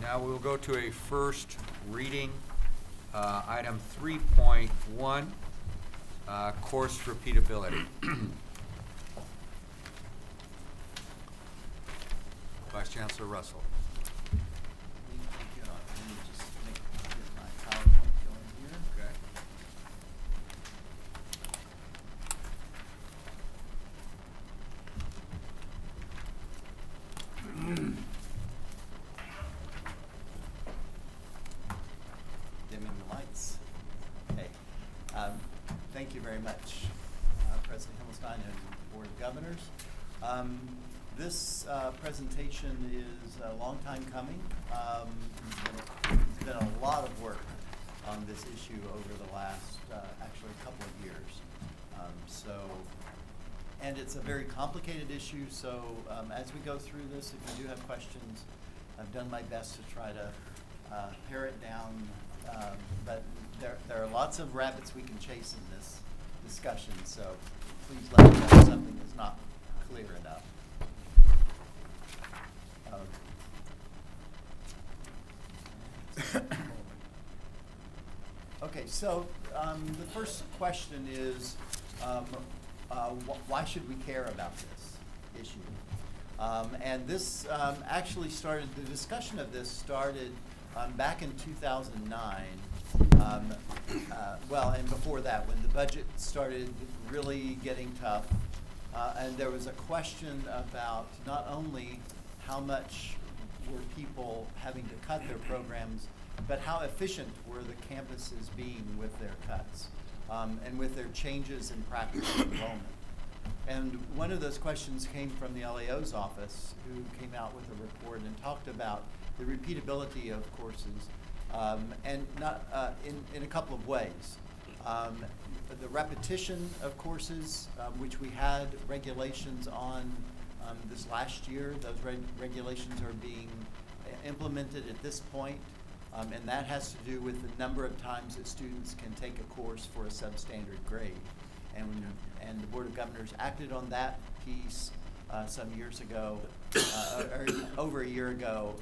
Now we'll go to a first reading, item 3.1, course repeatability. Vice Chancellor Russell. Let me just get my PowerPoint going here. Okay. Dimming the lights. Okay. Thank you very much, President Himmelstein and Board of Governors. This presentation is a long time coming. It's been a lot of work on this issue over the last, actually, couple of years. And it's a very complicated issue, so as we go through this, if you do have questions, I've done my best to try to pare it down, but there are lots of rabbits we can chase in this discussion, so please let me know if something is not clear enough. Okay, so the first question is, why should we care about this issue? And this actually started, the discussion of this started back in 2009. Well, and before that, when the budget started really getting tough, and there was a question about not only how much were people having to cut their programs, but how efficient were the campuses being with their cuts, and with their changes in practice and enrollment. And one of those questions came from the LAO's office, who came out with a report and talked about the repeatability of courses, and not in a couple of ways. The repetition of courses, which we had regulations on this last year. Those regulations are being implemented at this point, and that has to do with the number of times that students can take a course for a substandard grade. And the Board of Governors acted on that piece some years ago, or over a year ago,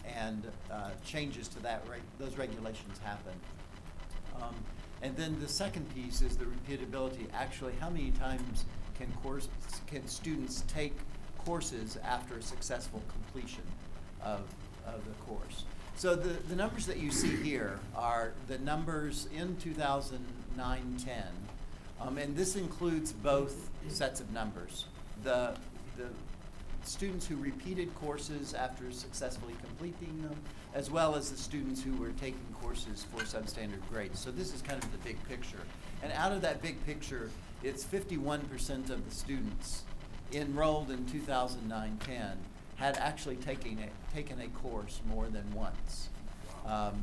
and changes to that, those regulations happened. And then the second piece is the repeatability. Actually, how many times can students take courses after a successful completion of the course? So the numbers that you see here are the numbers in 2009-10, and this includes both sets of numbers. The students who repeated courses after successfully completing them, as well as the students who were taking courses for substandard grades. So this is kind of the big picture. And out of that big picture, it's 51% of the students enrolled in 2009-10 had actually taken a course more than once,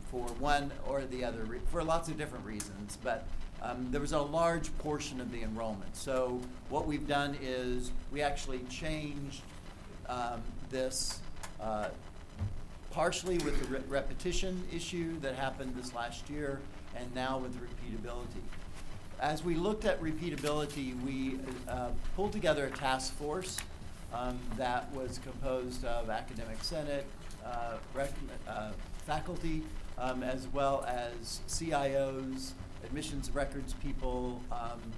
for one or the other, for lots of different reasons, but there was a large portion of the enrollment. So what we've done is we actually changed this partially with the repetition issue that happened this last year, and now with repeatability. As we looked at repeatability, we pulled together a task force that was composed of academic senate, faculty, as well as CIOs, admissions records people,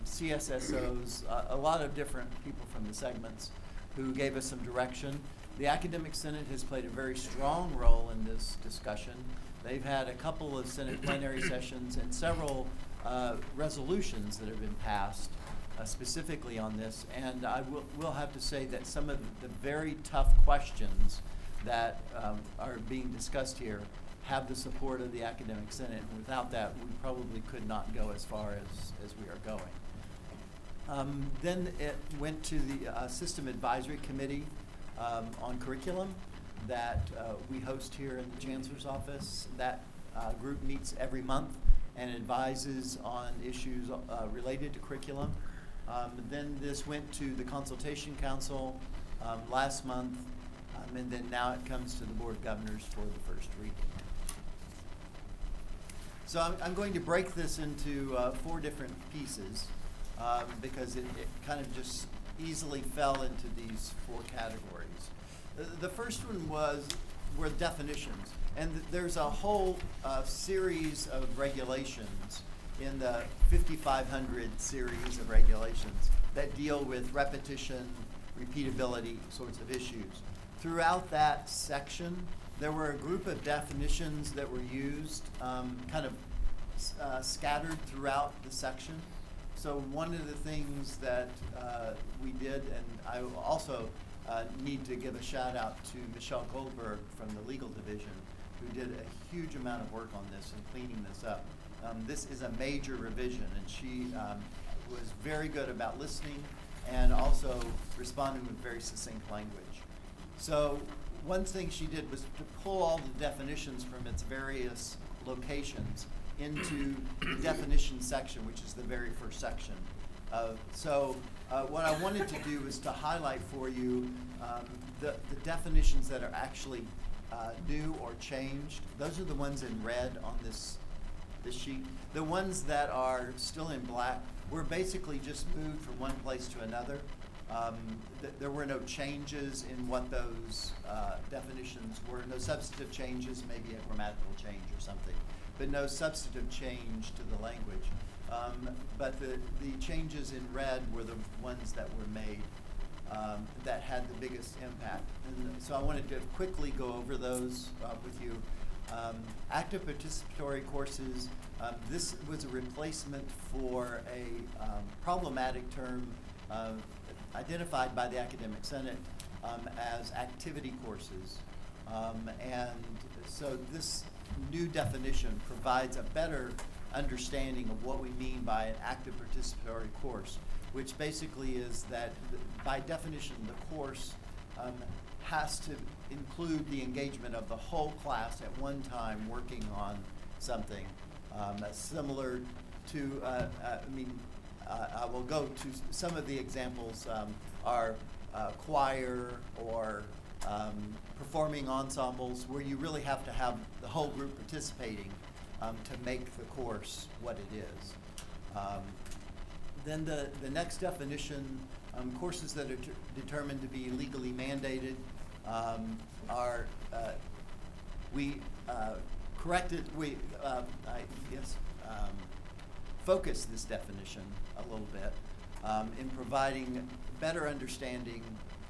CSSOs, a lot of different people from the segments who gave us some direction. The Academic Senate has played a very strong role in this discussion. They've had a couple of Senate plenary sessions and several resolutions that have been passed specifically on this. And I will have to say that some of the very tough questions that are being discussed here have the support of the Academic Senate. And without that, we probably could not go as far as we are going. Then it went to the System Advisory Committee on Curriculum that we host here in the Chancellor's office. That group meets every month and advises on issues related to curriculum. Then this went to the Consultation Council last month, and then now it comes to the Board of Governors for the first reading. So I'm going to break this into 4 different pieces because it kind of just easily fell into these 4 categories. The first one was were definitions. And there's a whole series of regulations in the 5,500 series of regulations that deal with repetition, repeatability sorts of issues. Throughout that section, there were a group of definitions that were used kind of scattered throughout the section. So one of the things that we did, and I also need to give a shout out to Michelle Goldberg from the legal division, who did a huge amount of work on this and cleaning this up. This is a major revision, and she was very good about listening and also responding with very succinct language. So one thing she did was to pull all the definitions from its various locations into the definition section, which is the very first section. What I wanted to do is to highlight for you the definitions that are actually new or changed. Those are the ones in red on this sheet. The ones that are still in black were basically just moved from one place to another. There were no changes in what those definitions were, no substantive changes, maybe a grammatical change or something, but no substantive change to the language. But the changes in red were the ones that were made that had the biggest impact. And so I wanted to quickly go over those with you. Active participatory courses, this was a replacement for a problematic term identified by the Academic Senate as activity courses. And so this new definition provides a better understanding of what we mean by an active participatory course, which basically is that by definition the course has to include the engagement of the whole class at one time working on something. Similar to, I will go to some of the examples are choir or performing ensembles, where you really have to have the whole group participating to make the course what it is. Then the next definition, courses that are determined to be legally mandated are, we corrected, focus this definition a little bit in providing better understanding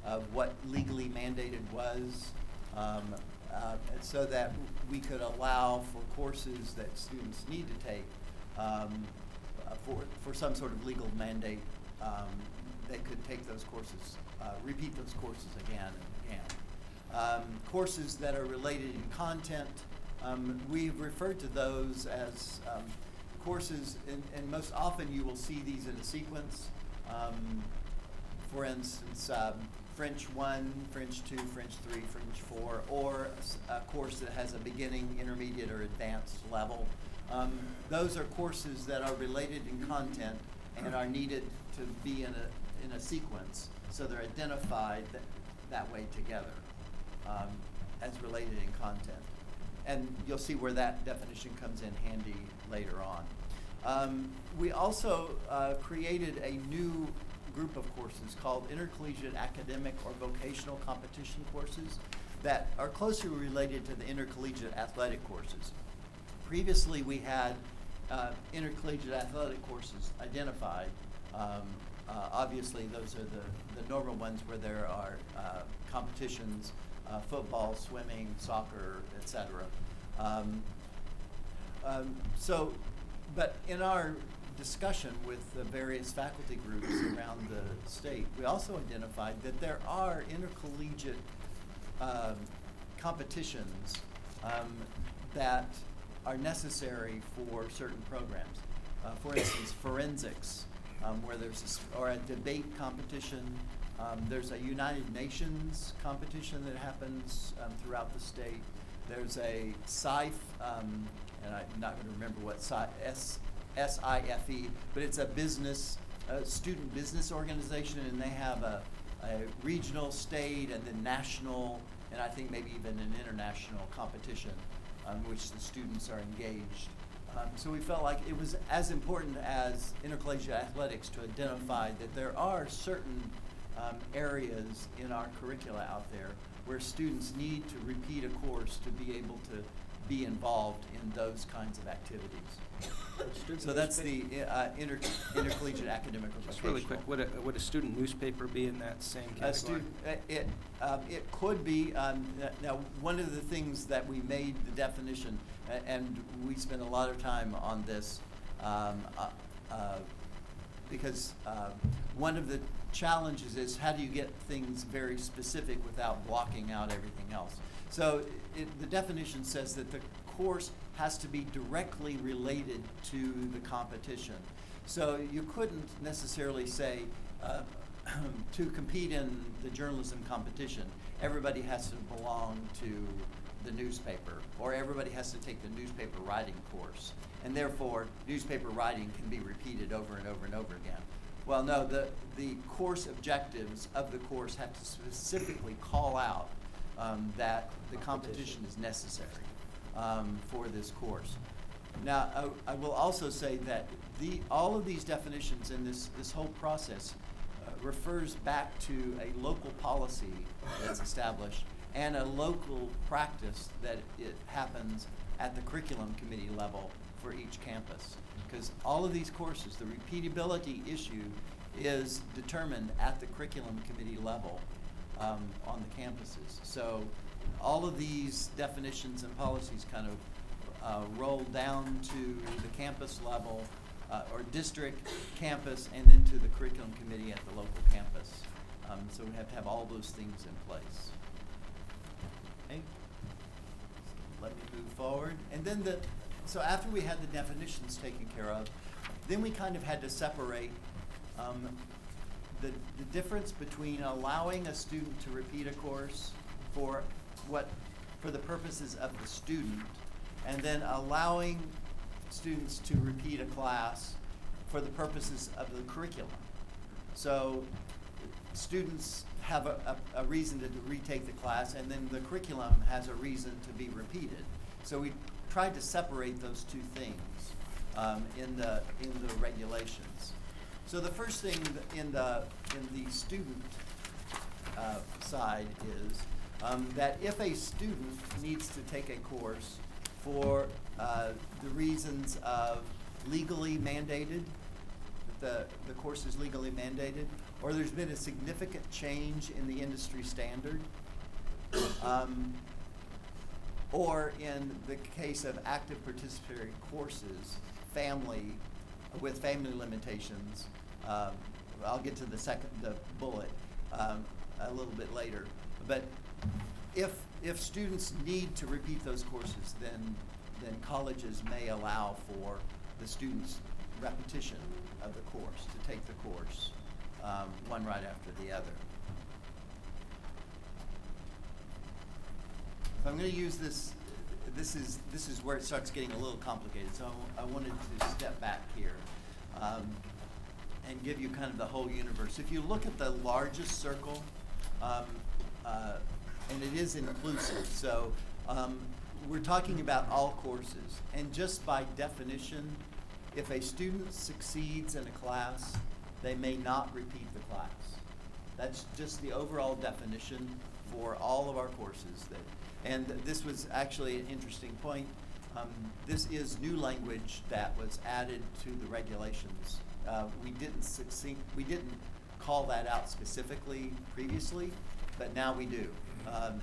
of what legally mandated was, so that we could allow for courses that students need to take for some sort of legal mandate. They could take those courses, repeat those courses again and again. Courses that are related in content, we've referred to those as courses, and most often you will see these in a sequence. For instance, French 1, French 2, French 3, French 4, or a course that has a beginning, intermediate, or advanced level. Those are courses that are related in content and are needed to be in a sequence, so they're identified that way together as related in content. And you'll see where that definition comes in handy later on. We also created a new group of courses called intercollegiate academic or vocational competition courses that are closely related to the intercollegiate athletic courses. Previously, we had intercollegiate athletic courses identified. Obviously, those are the normal ones where there are competitions, football, swimming, soccer, etc. But in our discussion with the various faculty groups around the state, we also identified that there are intercollegiate competitions that are necessary for certain programs. For instance, forensics, where there's a debate competition. There's a United Nations competition that happens throughout the state. There's a SIFE, and I'm not going to remember what SIFE, but it's a student business organization, and they have a regional, state, and then national, and I think maybe even an international competition in which the students are engaged. So we felt like it was as important as intercollegiate athletics to identify that there are certain areas in our curricula out there where students need to repeat a course to be able to be involved in those kinds of activities. So that's the intercollegiate academic or Just really quick, vocational. would a student newspaper be in that same category? It could be. Now, one of the things that we made the definition, and we spent a lot of time on this, because one of the challenges is how do you get things very specific without blocking out everything else. So the definition says that the course has to be directly related to the competition. So you couldn't necessarily say to compete in the journalism competition, everybody has to belong to the newspaper, or everybody has to take the newspaper writing course, and therefore newspaper writing can be repeated over and over and over again. Well, no, the course objectives of the course have to specifically call out that the competition is necessary for this course. Now, I will also say that all of these definitions in this whole process refers back to a local policy that's established and a local practice that it happens at the curriculum committee level for each campus. Because all of these courses, the repeatability issue is determined at the curriculum committee level on the campuses. So all of these definitions and policies kind of roll down to the campus level or district, campus, and then to the curriculum committee at the local campus. So we have to have all those things in place. Okay. Let me move forward. And then so after we had the definitions taken care of, then we kind of had to separate the difference between allowing a student to repeat a course for the purposes of the student, and then allowing students to repeat a class for the purposes of the curriculum. So students have a reason to retake the class, and then the curriculum has a reason to be repeated. So we tried to separate those two things in the regulations. So the first thing in the student side is that if a student needs to take a course for the reasons of legally mandated, that the course is legally mandated, or there's been a significant change in the industry standard, or in the case of active participatory courses, with family limitations. I'll get to the bullet a little bit later. But if students need to repeat those courses, then colleges may allow for the students' repetition of the course, to take the course one right after the other. So I'm going to use this. This is where it starts getting a little complicated. So I wanted to step back here and give you kind of the whole universe. If you look at the largest circle, and it is inclusive, so we're talking about all courses. And just by definition, if a student succeeds in a class, they may not repeat the class. That's just the overall definition for all of our courses. And this was actually an interesting point. This is new language that was added to the regulations. We didn't call that out specifically previously, but now we do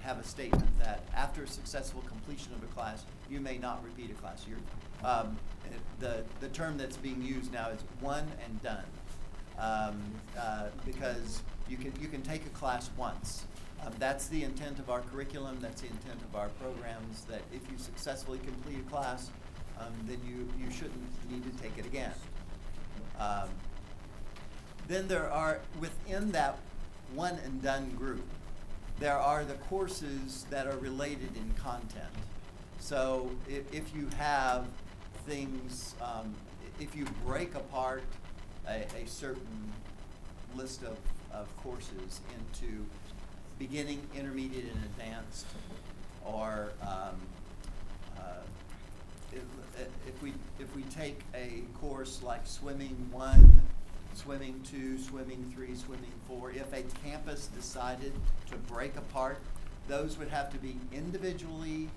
have a statement that after successful completion of a class, you may not repeat a class. The term that's being used now is one and done, because you can take a class once. That's the intent of our curriculum. That's the intent of our programs. That if you successfully complete a class, then you shouldn't need to take it again. Then there are, within that one and done group, there are the courses that are related in content. So if you have things, if you break apart a certain list of courses into beginning, intermediate, and advanced, or if we take a course like swimming 1 swimming 2, swimming 3, swimming 4. If a campus decided to break apart, those would have to be individually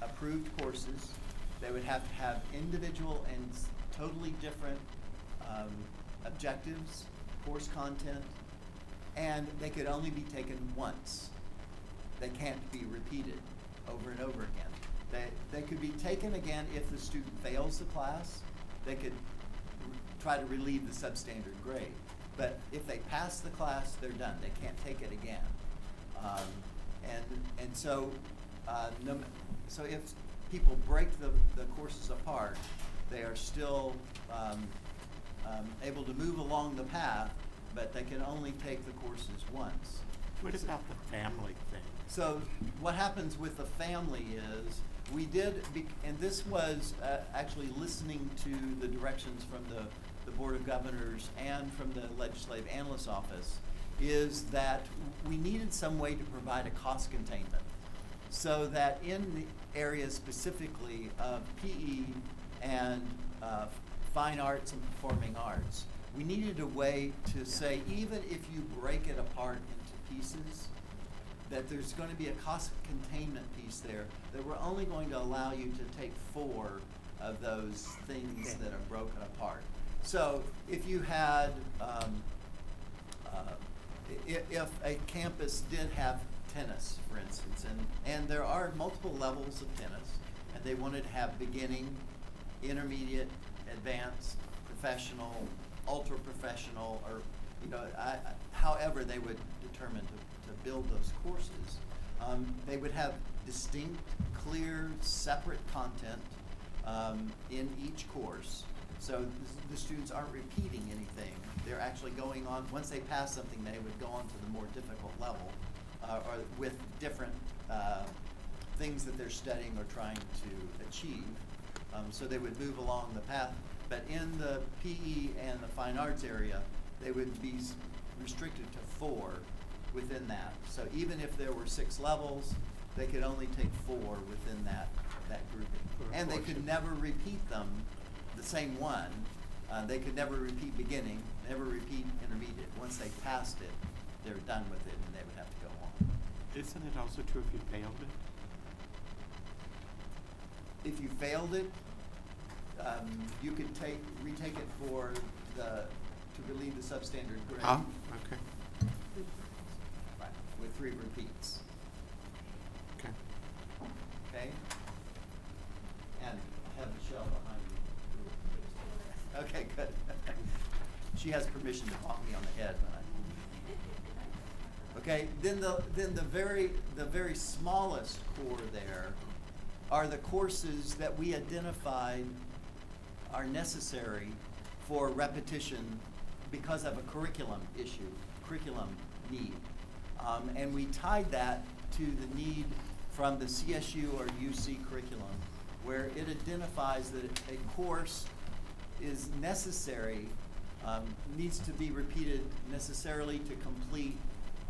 approved courses. They would have to have individual and totally different objectives, course content, and they could only be taken once. They can't be repeated over and over again. They could be taken again if the student fails the class. They could try to relieve the substandard grade. But if they pass the class, they're done. They can't take it again. So if people break the courses apart, they are still able to move along the path, but they can only take the courses once. What about the family thing? So what happens with the family is, we did, and this was actually listening to the directions from the Board of Governors and from the Legislative Analyst's Office, is that we needed some way to provide a cost containment, so that in the areas specifically of PE and fine arts and performing arts, we needed a way to say, even if you break it apart into pieces, that there's going to be a cost containment piece there, that we're only going to allow you to take 4 of those things that are broken apart. So if you had, if a campus did have tennis, for instance, and there are multiple levels of tennis, and they wanted to have beginning, intermediate, advanced, professional, ultra professional, or however they would determine to build those courses, they would have distinct, clear, separate content in each course. So the students aren't repeating anything. They're actually going on, once they pass something, they would go on to the more difficult level, or with different things that they're studying or trying to achieve. So they would move along the path. But in the PE and the fine arts area, they would be restricted to 4 within that. So even if there were 6 levels, they could only take 4 within that grouping. And they could never repeat them, the same one. They could never repeat beginning, never repeat intermediate. Once they passed it, they're done with it, and they would have to go on. Isn't it also true if you failed it? If you failed it, you could retake it to relieve the substandard grade. Oh, okay. Right, with 3 repeats. Okay. Okay? And have Michelle behind you. Okay, good. She has permission to bonk me on the head when I. Okay, then the very smallest core there are the courses that we identified are necessary for repetition because of a curriculum issue, curriculum need. And we tied that to the need from the CSU or UC curriculum, where it identifies that a course is necessary, needs to be repeated necessarily to complete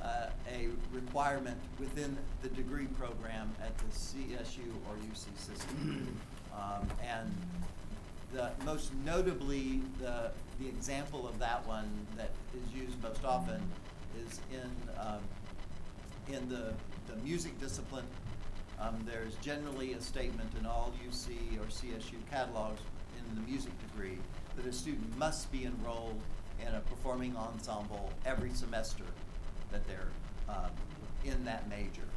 a requirement within the degree program at the CSU or UC system. And most notably, the example of that one that is used most often is in the music discipline. There's generally a statement in all UC or CSU catalogs in the music degree that a student must be enrolled in a performing ensemble every semester that they're in that major.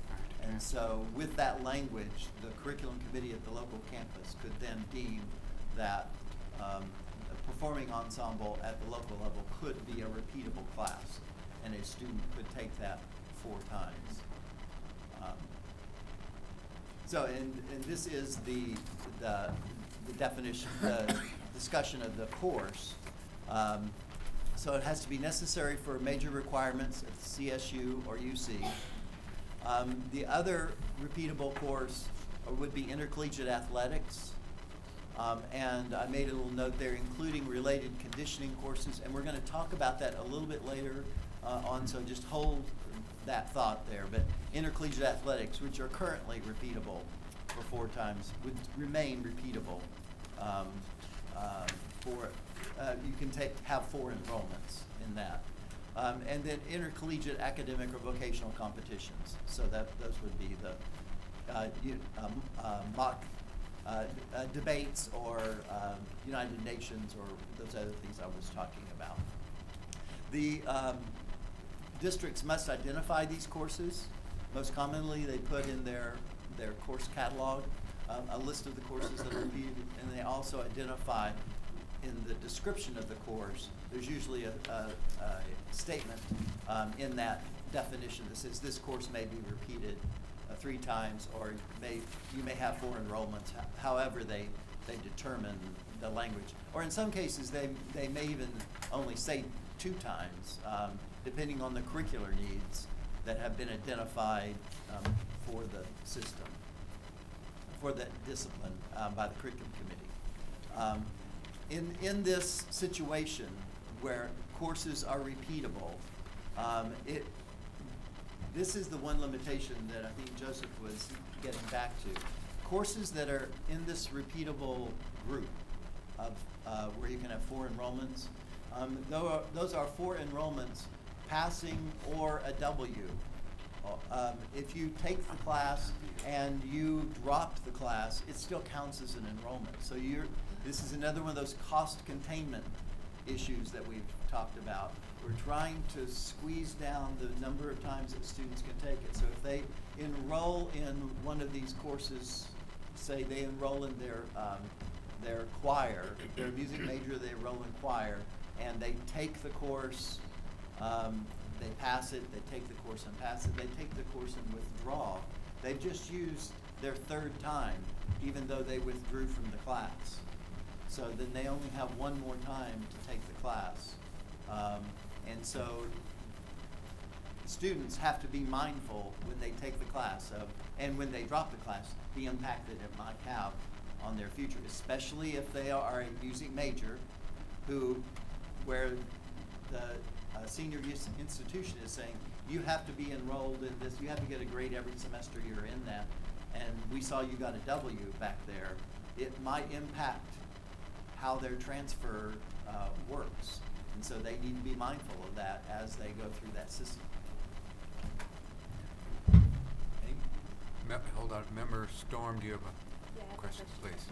And so with that language, the curriculum committee at the local campus could then deem that a performing ensemble at the local level could be a repeatable class, and a student could take that 4 times. And this is the definition, the discussion of the course. So it has to be necessary for major requirements at CSU or UC. The other repeatable course would be intercollegiate athletics. And I made a little note there, including related conditioning courses, and we're going to talk about that a little bit later on, so just hold that thought there. But intercollegiate athletics, which are currently repeatable for 4 times, would remain repeatable you can have 4 enrollments in that. And then intercollegiate academic or vocational competitions. So those would be the mock debates or United Nations or those other things I was talking about. The districts must identify these courses. Most commonly, they put in their course catalog a list of the courses that are repeated, and they also identify in the description of the course, there's usually a statement in that definition that says this course may be repeated 3 times, or you may have 4 enrollments, however they determine the language. Or in some cases, they may even only say 2 times, depending on the curricular needs that have been identified for the system, for the discipline by the curriculum committee. In this situation where courses are repeatable, this is the one limitation that I think Joseph was getting back to. Courses that are in this repeatable group of where you can have 4 enrollments, those are 4 enrollments passing or a W. If you take the class and you dropped the class, it still counts as an enrollment. So this is another one of those cost containment issues that we've talked about. We're trying to squeeze down the number of times that students can take it. So if they enroll in one of these courses, say they enroll in their choir, their music major, they enroll in choir, and they take the course, they pass it, they take the course and pass it, they take the course and withdraw. They've just used their 3rd time, even though they withdrew from the class. So then they only have 1 more time to take the class. And so students have to be mindful when they take the class and when they drop the class, the impact that it might have on their future, especially if they are a music major where the senior institution is saying, you have to be enrolled in this, you have to get a grade every semester you're in that, and we saw you got a W back there. It might impact how their transfer works. And so they need to be mindful of that as they go through that system. Hold on, Member Storm, do you have a question, please?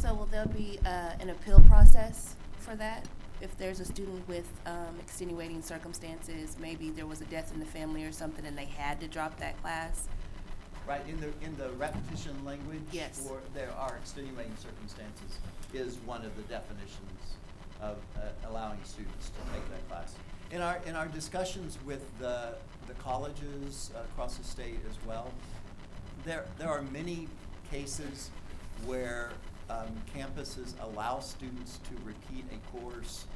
So will there be an appeal process for that? If there's a student with extenuating circumstances, maybe there was a death in the family or something and they had to drop that class? Right, in the repetition language, yes, or there are extenuating circumstances is one of the definitions of allowing students to take that class. In our discussions with the colleges across the state as well, there are many cases where campuses allow students to repeat a course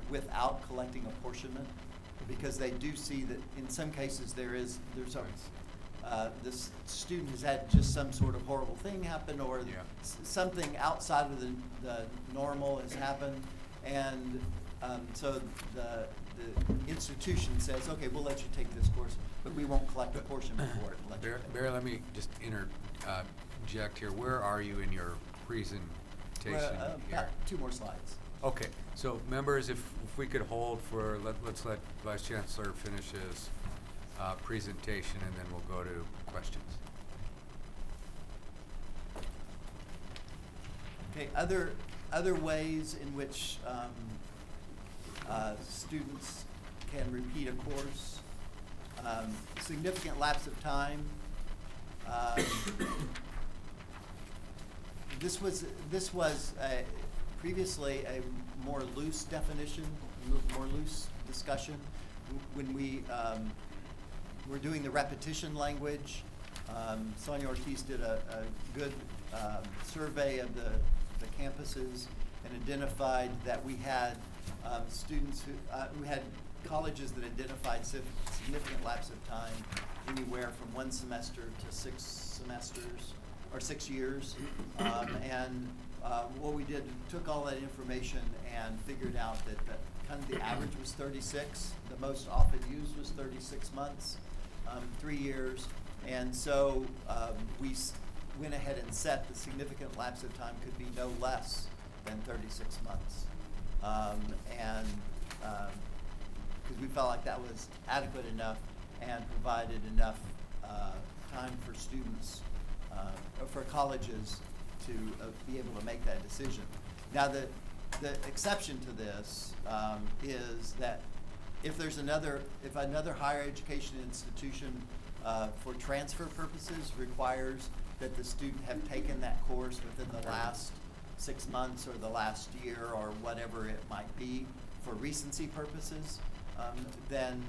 without collecting apportionment, because they do see that in some cases this student has had just some sort of horrible thing happen, or something outside of the normal has happened, and so the institution says, okay, we'll let you take this course, but we won't collect apportionment for it. Barry, let me just interject here. Where are you in your presentation here? About 2 more slides. Okay, so members, if we could hold for, let's let Vice Chancellor finish his presentation, and then we'll go to questions. Okay, other ways in which students can repeat a course, significant lapse of time. This was previously a more loose definition, more loose discussion. When we were doing the repetition language, Sonia Ortiz did a good survey of the campuses and identified that we had students we had colleges that identified significant lapse of time, anywhere from 1 semester to 6 semesters or 6 years. And what we did, took all that information and figured out that kind of the average was 36. The most often used was 36 months, 3 years. And so we went ahead and set the significant lapse of time could be no less than 36 months. and because we felt like that was adequate enough and provided enough time for students, or for colleges to be able to make that decision. Now, the exception to this is that if another higher education institution for transfer purposes requires that the student have taken that course within the last 6 months or the last year or whatever it might be for recency purposes, then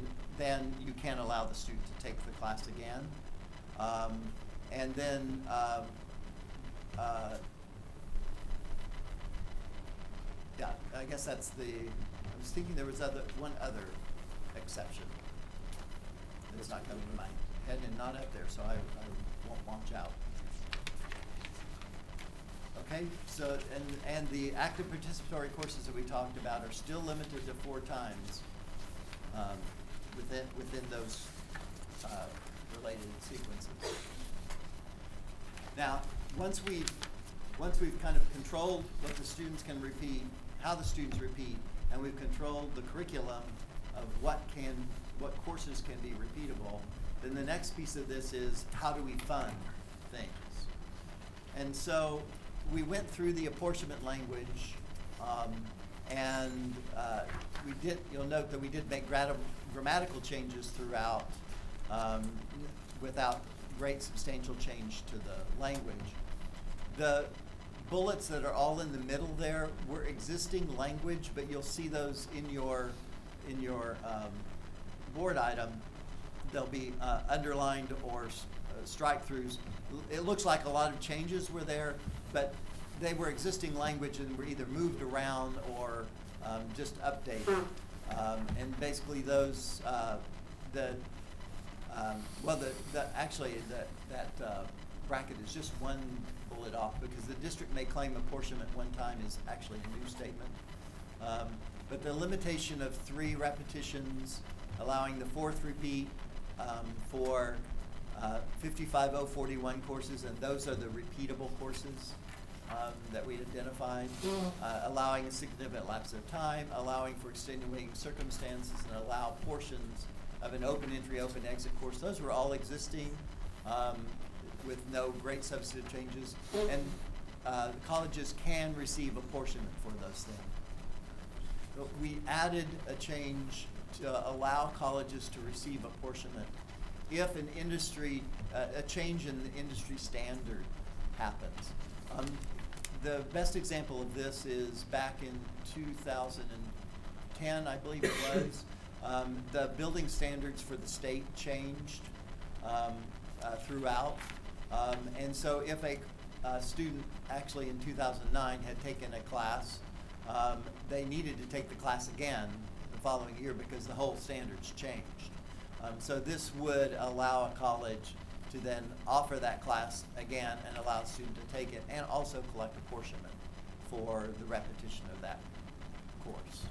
you can allow the student to take the class again. And then yeah, I guess that's I was thinking there was one other exception. It's not coming to my head and not up there, so I won't launch out. Okay, so, and the active participatory courses that we talked about are still limited to 4 times within those related sequences. Now, once we've kind of controlled what the students can repeat, how the students repeat, and we've controlled the curriculum of what courses can be repeatable, then the next piece of this is how do we fund things? And so we went through the apportionment language, and you'll note that we did make grammatical changes throughout without great substantial change to the language. The bullets that are all in the middle there were existing language, but you'll see those in your board item. They'll be underlined or strike-throughs. It looks like a lot of changes were there, but they were existing language and were either moved around or just updated. And basically those, actually that bracket is just one bullet off because the district may claim apportionment one time is actually a new statement. But the limitation of 3 repetitions, allowing the 4th repeat for 55041 courses, and those are the repeatable courses that we identified, allowing a significant lapse of time, allowing for extenuating circumstances, and allow portions of an open entry, open exit course. Those were all existing with no great substantive changes, and the colleges can receive apportionment for those things. But we added a change to allow colleges to receive apportionment if an industry, a change in the industry standard happens. The best example of this is back in 2010, I believe it was. The building standards for the state changed throughout. And so if a student actually in 2009 had taken a class, they needed to take the class again the following year because the whole standards changed. So this would allow a college to then offer that class again and allow a student to take it and also collect apportionment for the repetition of that course.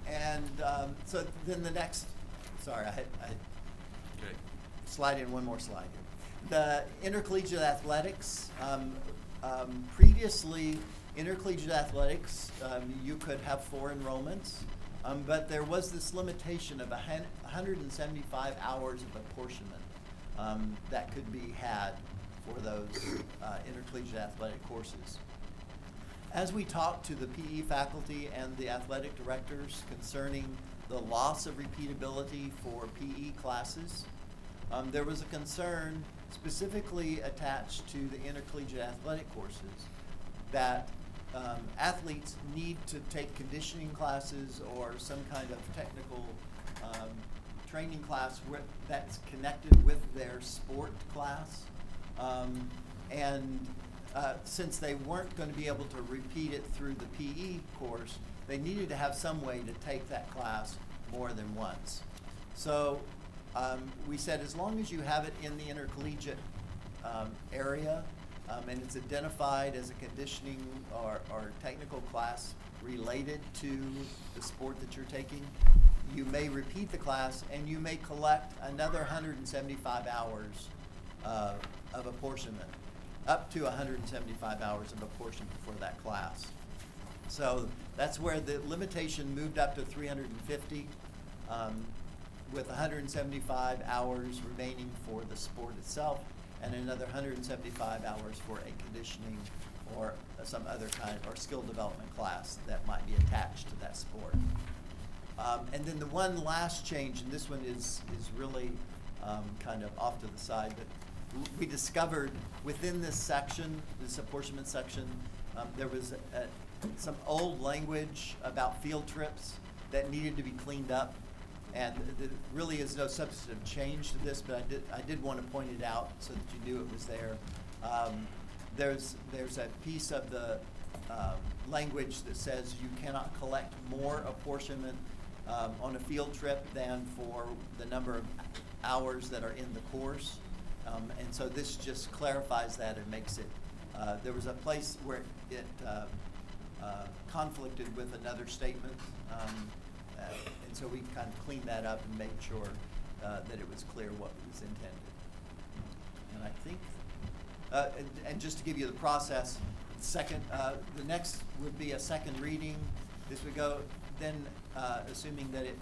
And so then the next, sorry, I slide in one more slide here. The intercollegiate athletics, previously intercollegiate athletics, you could have 4 enrollments. But there was this limitation of 175 hours of apportionment that could be had for those intercollegiate athletic courses. As we talked to the PE faculty and the athletic directors concerning the loss of repeatability for PE classes, there was a concern specifically attached to the intercollegiate athletic courses that athletes need to take conditioning classes or some kind of technical training class that's connected with their sport class. Since they weren't going to be able to repeat it through the PE course, they needed to have some way to take that class more than once. So we said as long as you have it in the intercollegiate area, and it's identified as a conditioning or technical class related to the sport that you're taking, you may repeat the class and you may collect another 175 hours of apportionment, up to 175 hours of apportionment for that class. So that's where the limitation moved up to 350, with 175 hours remaining for the sport itself, and another 175 hours for a conditioning or some other kind or skill development class that might be attached to that sport. And then the one last change, and this one is really kind of off to the side, but we discovered within this section, this apportionment section, there was some old language about field trips that needed to be cleaned up. And there really is no substantive change to this, but I did want to point it out so that you knew it was there. There's a piece of the language that says you cannot collect more apportionment on a field trip than for the number of hours that are in the course. And so this just clarifies that and makes it, there was a place where it conflicted with another statement. And so we kind of cleaned that up and made sure that it was clear what was intended. And I think, and just to give you the process, the next would be a second reading. This would go, then assuming that it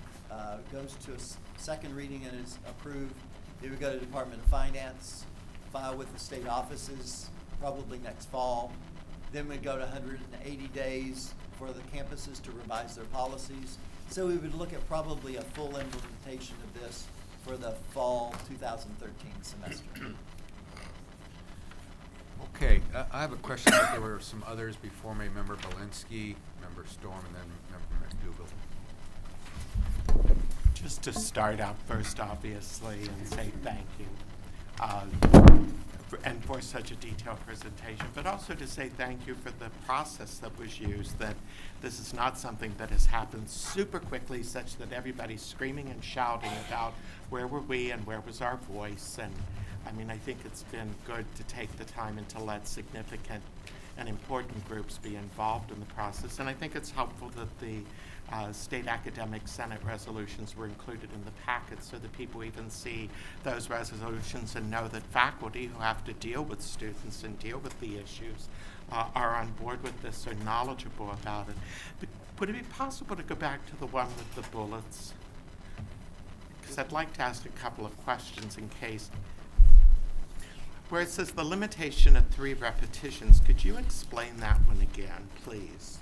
goes to a second reading and is approved, it would go to the Department of Finance, file with the state offices, probably next fall. Then we'd go to 180 days for the campuses to revise their policies. So we would look at probably a full implementation of this for the fall 2013 semester. Okay, I have a question. But there were some others before me. Member Belinsky, Member Storm, and then Member McDougall. Just to start out first, obviously, and say thank you, and for such a detailed presentation, but also to say thank you for the process that was used, that this is not something that has happened super quickly such that everybody's screaming and shouting about where were we and where was our voice. And I mean, I think it's been good to take the time and to let significant and important groups be involved in the process. And I think it's helpful that the State Academic Senate resolutions were included in the packet so that people even see those resolutions and know that faculty who have to deal with students and deal with the issues are on board with this, are knowledgeable about it. But would it be possible to go back to the one with the bullets? Because I'd like to ask a couple of questions in case. Where it says the limitation of 3 repetitions, could you explain that one again, please?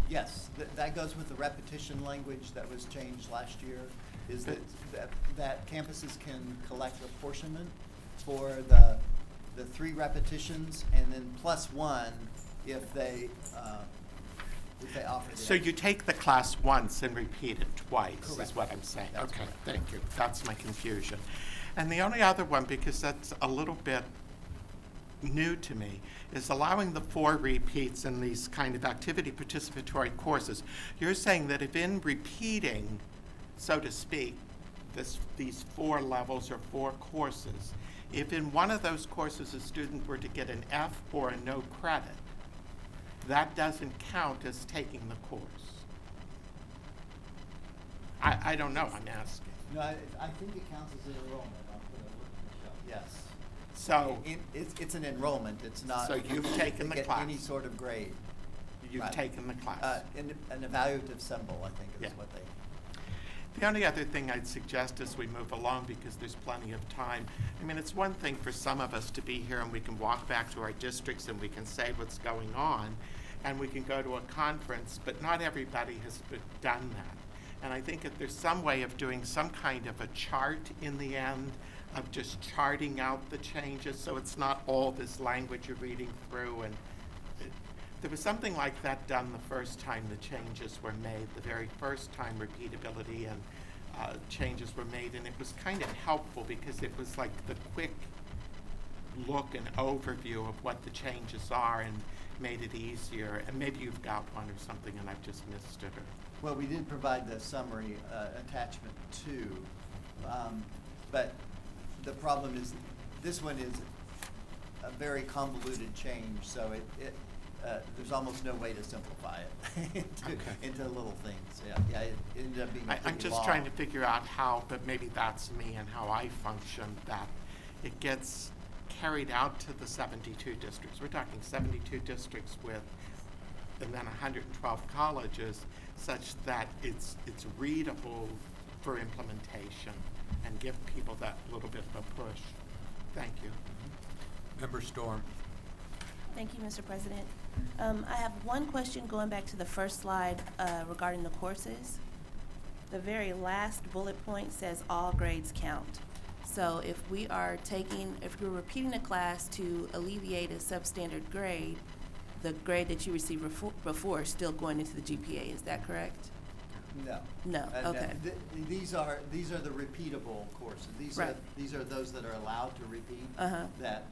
Yes, that goes with the repetition language that was changed last year, is that campuses can collect apportionment for the 3 repetitions and then +1 if they offer the So you take the class once and repeat it twice, Correct. is what I'm saying. That's okay, correct. thank you. That's my confusion. And the only other one, because that's a little bit new to me, is allowing the 4 repeats in these kind of activity participatory courses. You're saying that if in repeating, so to speak, these 4 levels or 4 courses, if in one of those courses a student were to get an F or a no credit, that doesn't count as taking the course. I don't know, I'm asking. No, I think it counts as an enrollment. I'll put a look, Michelle. Yes. So It's an enrollment. It's not. So you've taken the get class. Any sort of grade. you've Right. taken the class. An evaluative symbol, I think, is Yeah. what they. The only other thing I'd suggest as we move along, because there's plenty of time, I mean, it's one thing for some of us to be here and we can walk back to our districts and we can say what's going on and we can go to a conference, but not everybody has done that. And I think if there's some way of doing some kind of a chart in the end, of just charting out the changes so it's not all this language you're reading through. And there was something like that done the first time the changes were made, the very first time repeatability and changes were made, and it was kind of helpful because it was like the quick look and overview of what the changes are and made it easier. And maybe you've got one or something and I've just missed it. Or Well, we did provide the summary attachment 2, but the problem is this one is a very convoluted change, so there's almost no way to simplify it into little things. Yeah, it ended up being I'm just long. trying to figure out how, but maybe that's me and how I function, that it gets carried out to the 72 districts. We're talking 72 districts with, and then 112 colleges, such that it's readable for implementation and give people that little bit of a push. Thank you. Member Storm. Thank you, Mr. President. I have one question going back to the first slide regarding the courses. The very last bullet point says all grades count. So if we're repeating a class to alleviate a substandard grade, the grade that you received before is still going into the GPA, is that correct? No. No, okay. These are the repeatable courses. These are those that are allowed to repeat. That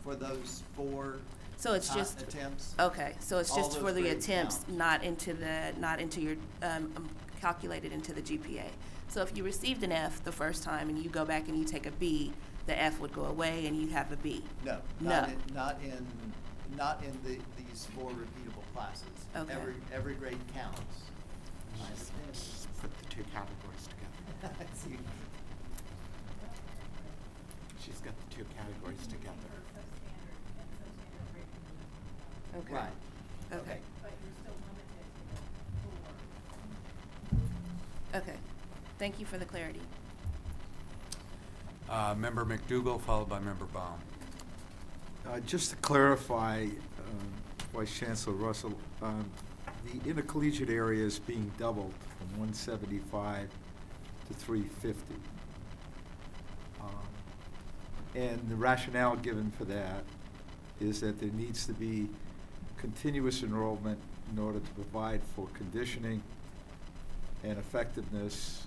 for those 4 So it's just attempts. Okay, so it's all just for those the grades attempts, count. not into your calculated into the GPA. So if you received an F the first time and you go back and you take a B, the F would go away and you have a B. No, No. not in these 4 repeatable classes. Okay. Every grade counts. I understand. Just put the 2 categories together. I see. She's got the 2 categories together. Okay. Right. Okay. Okay. Thank you for the clarity. Member McDougall, followed by Member Baum. Just to clarify, Vice Chancellor Russell, the intercollegiate area is being doubled from 175 to 350. And the rationale given for that is that there needs to be continuous enrollment in order to provide for conditioning and effectiveness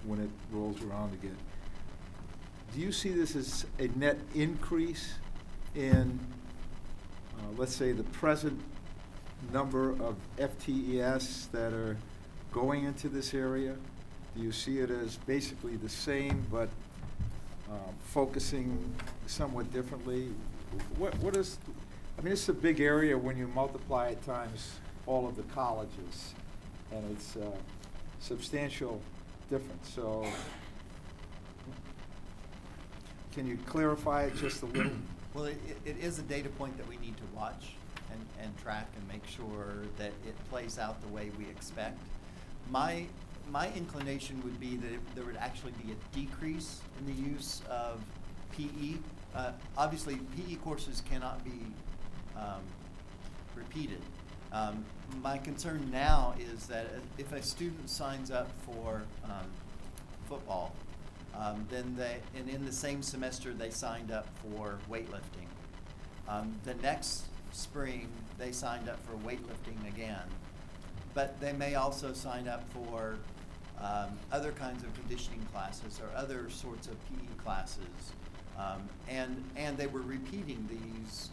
when it rolls around again. Do you see this as a net increase in, let's say, the present number of FTES that are going into this area? Do you see it as basically the same but focusing somewhat differently? What is, I mean, it's a big area when you multiply it times all of the colleges, and it's a substantial difference. So can you clarify it just a little? Well, it is a data point that we need to watch and track and make sure that it plays out the way we expect. My inclination would be that there would actually be a decrease in the use of PE. Obviously, PE courses cannot be repeated. My concern now is that if a student signs up for football, then in the same semester they signed up for weightlifting. The next spring they signed up for weightlifting again, but they may also sign up for other kinds of conditioning classes or other sorts of PE classes, and they were repeating these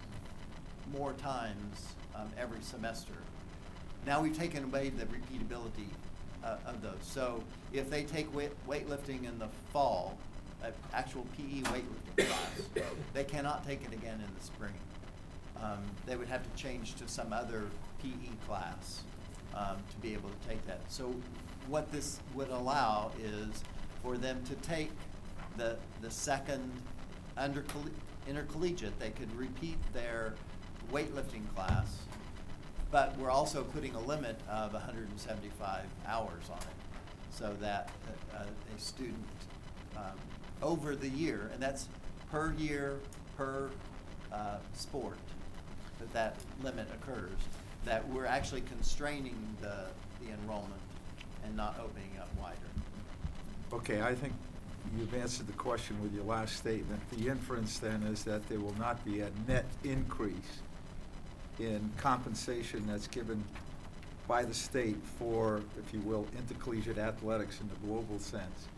more times every semester. Now we've taken away the repeatability of those. So if they take weightlifting in the fall, an actual PE weightlifting class, they cannot take it again in the spring. They would have to change to some other PE class to be able to take that. So what this would allow is for them to take the second intercollegiate. They could repeat their weightlifting class, but we're also putting a limit of 175 hours on it, so that a student over the year, and that's per year, per sport, that limit occurs, that we're actually constraining the enrollment and not opening up wider. Okay, I think you've answered the question with your last statement. The inference then is that there will not be a net increase in compensation that's given by the state for, if you will, intercollegiate athletics in the global sense,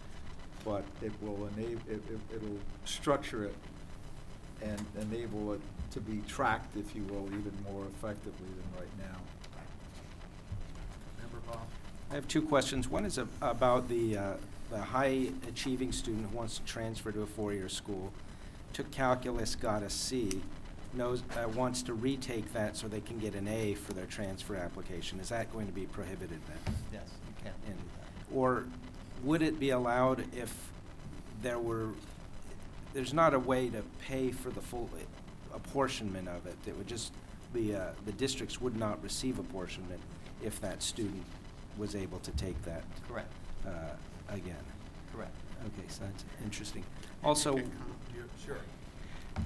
but it will enable, it'll structure it and enable it to be tracked, if you will, even more effectively than right now. Member Baum. I have 2 questions. One is about the high achieving student who wants to transfer to a 4-year school, took calculus, got a C, wants to retake that so they can get an A for their transfer application. Is that going to be prohibited then? Yes, you can do that. Or would it be allowed if there were there's not a way to pay for the full apportionment of it. It would just be, the districts would not receive apportionment if that student was able to take that Correct, again. correct. Okay, so that's interesting. Also, Sure.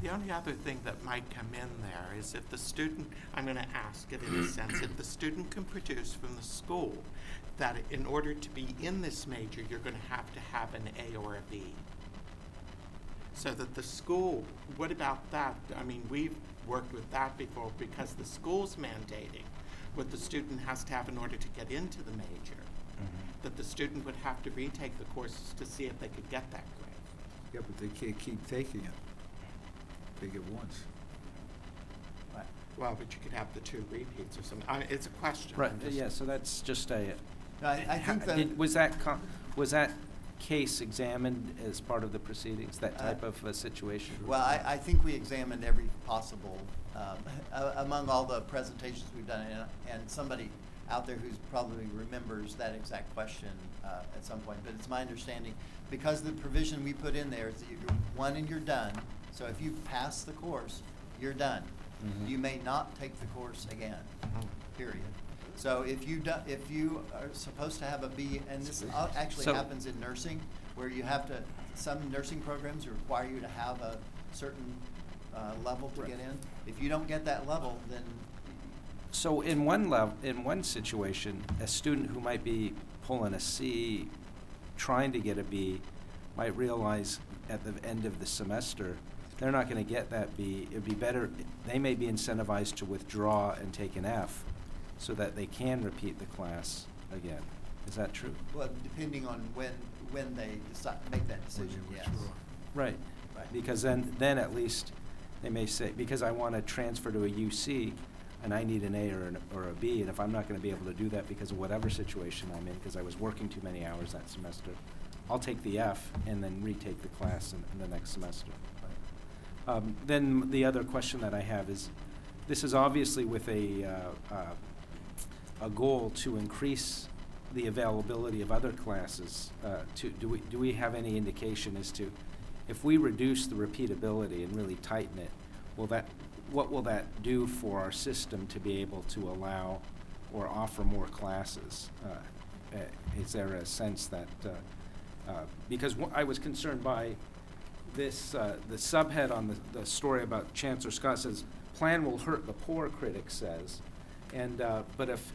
The only other thing that might come in there is if the student, I'm going to ask it in a sense, if the student can produce from the school that in order to be in this major, you're going to have an A or a B. So that the school, what about that? I mean, we've worked with that before because the school's mandating what the student has to have in order to get into the major. That the student would have to retake the courses to see if they could get that grade. Yeah, but they can't keep taking it. Take it once. Right. Well, but you could have the 2 repeats or something. It's a question. right, I'm just- yeah, so that's just a, No, I think that. was that case examined as part of the proceedings, that type of a situation? Well, I think we examined every possible, among all the presentations we've done, and somebody out there who's probably remembers that exact question at some point. But it's my understanding, because the provision we put in there is that you're one and you're done. So if you pass the course, you're done. Mhm. You may not take the course again, period. So if you are supposed to have a B, and this actually So- happens in nursing, where you have to, some nursing programs require you to have a certain level to get in. If you don't get that level, then So in one situation, a student who might be pulling a C, trying to get a B, might realize at the end of the semester, they're not gonna get that B. It'd be better, they may be incentivized to withdraw and take an F so that they can repeat the class again. Is that true? well, depending on when they decide, make that decision, you yes. withdraw. Right. Right. Because then at least they may say, because I want to transfer to a UC and I need an A or a B, and if I'm not going to be able to do that because of whatever situation I'm in, because I was working too many hours that semester, I'll take the F and then retake the class in the next semester. Then the other question that I have is, this is obviously with a goal to increase the availability of other classes. Do we have any indication as to, if we reduce the repeatability and really tighten it, what will that do for our system to be able to allow or offer more classes? Is there a sense that, because I was concerned by this, the subhead on the story about Chancellor Scott says, plan will hurt the poor, critic says. And, but if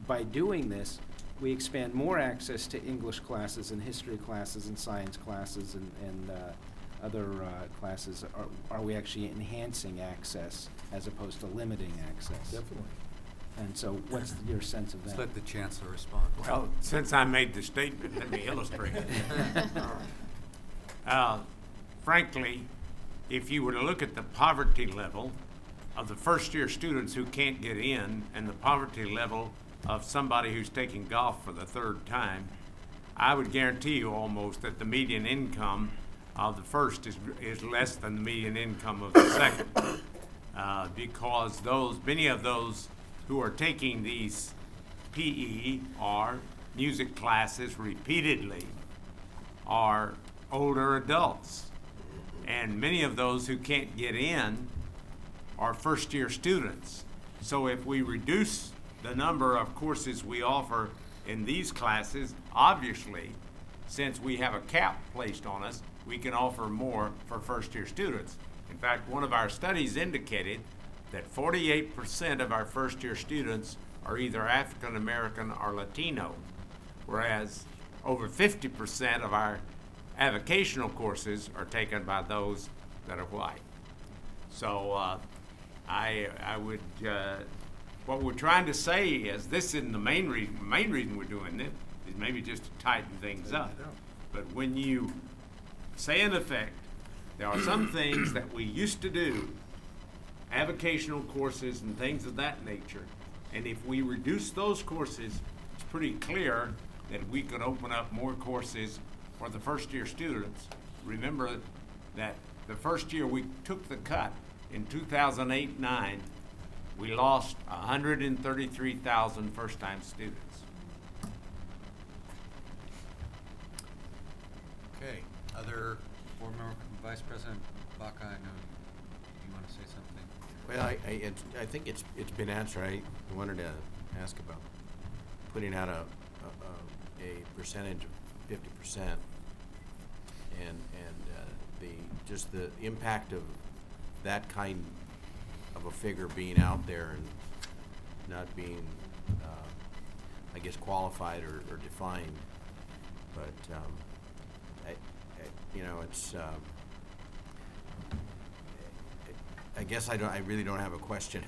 by doing this, we expand more access to English classes and history classes and science classes and other classes, are we actually enhancing access as opposed to limiting access? Definitely. And so what's your sense of Let's that? let the chancellor respond. Well, since I made the statement, let me illustrate it. Frankly, if you were to look at the poverty level of the first-year students who can't get in and the poverty level of somebody who's taking golf for the 3rd time, I would guarantee you almost that the median income of the first is less than the median income of the second, because many of those who are taking these PE or music classes repeatedly are older adults, and many of those who can't get in are first-year students. So if we reduce the number of courses we offer in these classes, obviously, since we have a cap placed on us, we can offer more for first-year students. In fact, one of our studies indicated that 48% of our first-year students are either African American or Latino, whereas over 50% of our avocational courses are taken by those that are white. So I would, what we're trying to say is, this isn't the main reason we're doing this is maybe just to tighten things up. But when you say, in effect, there are some things that we used to do, avocational courses and things of that nature, and if we reduce those courses, it's pretty clear that we could open up more courses for the first-year students. Remember that the first year we took the cut in 2008-9, we lost 133,000 first-time students. Okay, other board Vice President Baca, I know you want to say something. Well, I think it's been answered. I wanted to ask about putting out a percentage of 50%, and just the impact of that kind of a figure being out there and not being, I guess, qualified or defined. But it's. I guess I really don't have a question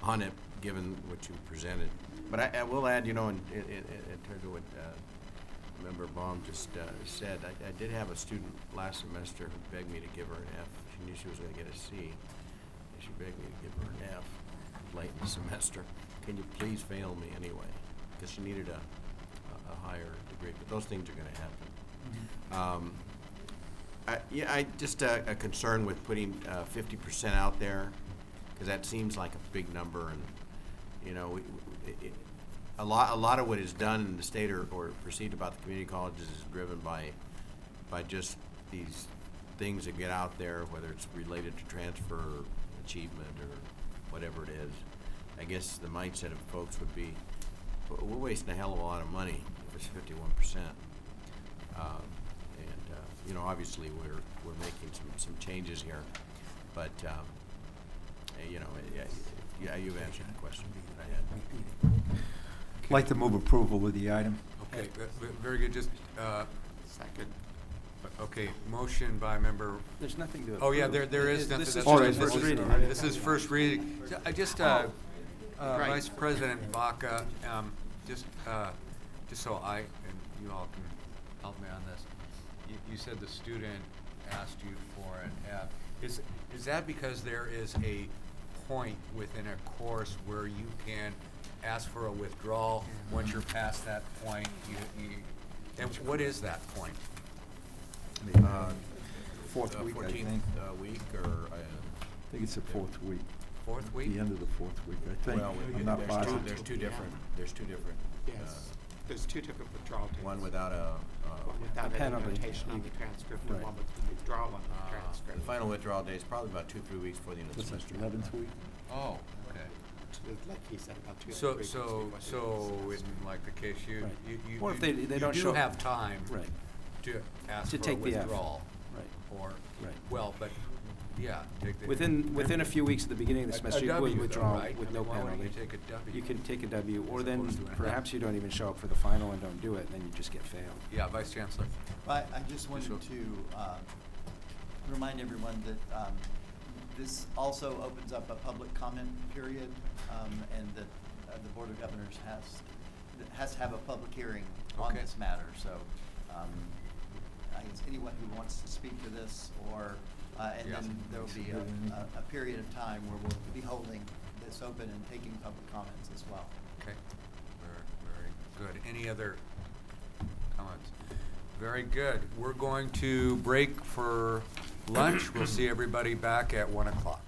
on it, given what you presented. But I will add, in terms of what Member Baum just said, I did have a student last semester who begged me to give her an F. She knew she was going to get a C, and she begged me to give her an F late in the semester. Can you please fail me anyway? Because she needed a higher degree. But those things are going to happen. I just a concern with putting 50% out there, because that seems like a big number, and a lot of what is done in the state or perceived about the community colleges is driven by just these things that get out there, whether it's related to transfer achievement or whatever it is. I guess the mindset of folks would be, we're wasting a hell of a lot of money if it's 51%. Obviously we're making some changes here, but you've answered the question that I had. I'd like to move approval with the item. Okay, very good. Just, Second. okay, motion by member. There's nothing to approve. Oh, yeah, there is nothing. This is That's first right. reading. This is first reading. So I just, Right. Vice President Baca, just so I, and you all can help me on this. You said the student asked you for an F. Is that because there is a point within a course where you can ask for a withdrawal? Once you're past that point, and what is that point? Fourth week, I 14th think. Week, or I think it's the fourth week. Fourth week? The end of the fourth week, I think. well, I'm not there's positive. there's two different. Yes, there's two different withdrawal dates. One without One without A any penalty. notation on the transcript, and Right. one with the withdrawal on the transcript. The final withdrawal date is probably about 2-3 weeks before the end of the This is semester. 11th week. Oh, okay. Like he said, about 2 So, or 3 weeks so, before the so semester. in like the case you, Right. you Or if they don't you show- do have time Right. to ask To for a take the F. withdrawal. Right. Or, Right. well, but, yeah, take the. Within a few weeks at the beginning of the semester, you A could W though, withdraw right? with I no mean, why penalty. wouldn't you take a W? You can take a W, or As then opposed to an F. perhaps you don't even show up for the final and don't do it, and then you just get failed. Yeah, Vice Chancellor. I just wanted Sure. to remind everyone that this also opens up a public comment period, and that the Board of Governors has to have a public hearing on Okay. this matter. So I guess anyone who wants to speak to this, or and Yes. then there will be a period of time where we'll be holding this open and taking public comments as well. Okay, very good. Any other comments? Very good. We're going to break for lunch. We'll see everybody back at 1 o'clock.